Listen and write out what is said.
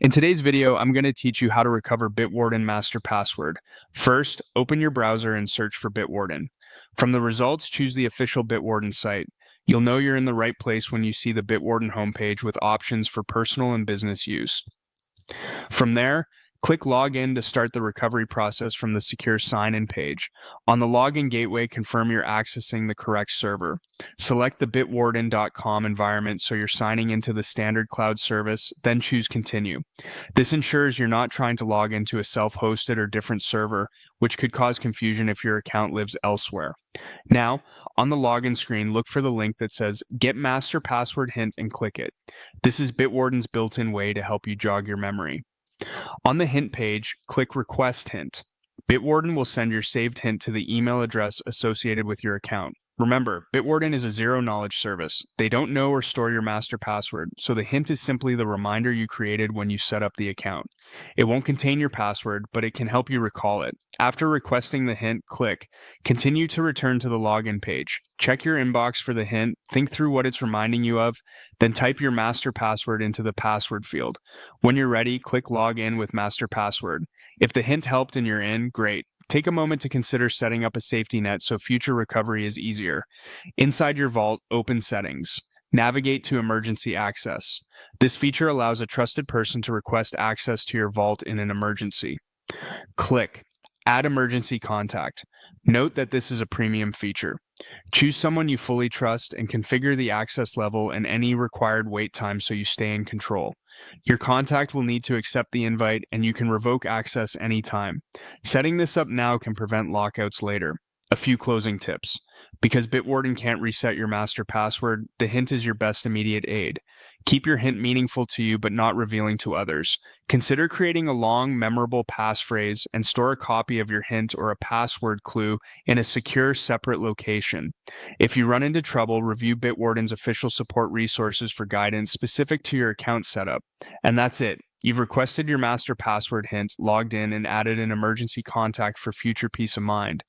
In today's video, I'm going to teach you how to recover Bitwarden master password. First, open your browser and search for Bitwarden. From the results, choose the official Bitwarden site. You'll know you're in the right place when you see the Bitwarden homepage with options for personal and business use. From there, click Login to start the recovery process from the secure sign-in page. On the login gateway, confirm you're accessing the correct server. Select the bitwarden.com environment so you're signing into the standard cloud service, then choose Continue. This ensures you're not trying to log into a self-hosted or different server, which could cause confusion if your account lives elsewhere. Now, on the login screen, look for the link that says Get Master Password Hint and click it. This is Bitwarden's built-in way to help you jog your memory. On the hint page, click Request Hint. Bitwarden will send your saved hint to the email address associated with your account. Remember, Bitwarden is a zero-knowledge service. They don't know or store your master password, so the hint is simply the reminder you created when you set up the account. It won't contain your password, but it can help you recall it. After requesting the hint, click Continue to return to the login page. Check your inbox for the hint, think through what it's reminding you of, then type your master password into the password field. When you're ready, click Log In with master password. If the hint helped and you're in, great. Take a moment to consider setting up a safety net so future recovery is easier. Inside your vault, open Settings. Navigate to Emergency Access. This feature allows a trusted person to request access to your vault in an emergency. Click Add Emergency Contact. Note that this is a premium feature. Choose someone you fully trust and configure the access level and any required wait time so you stay in control. Your contact will need to accept the invite and you can revoke access anytime. Setting this up now can prevent lockouts later. A few closing tips. Because Bitwarden can't reset your master password, the hint is your best immediate aid. Keep your hint meaningful to you but not revealing to others. Consider creating a long, memorable passphrase and store a copy of your hint or a password clue in a secure, separate location. If you run into trouble, review Bitwarden's official support resources for guidance specific to your account setup. And that's it. You've requested your master password hint, logged in, and added an emergency contact for future peace of mind.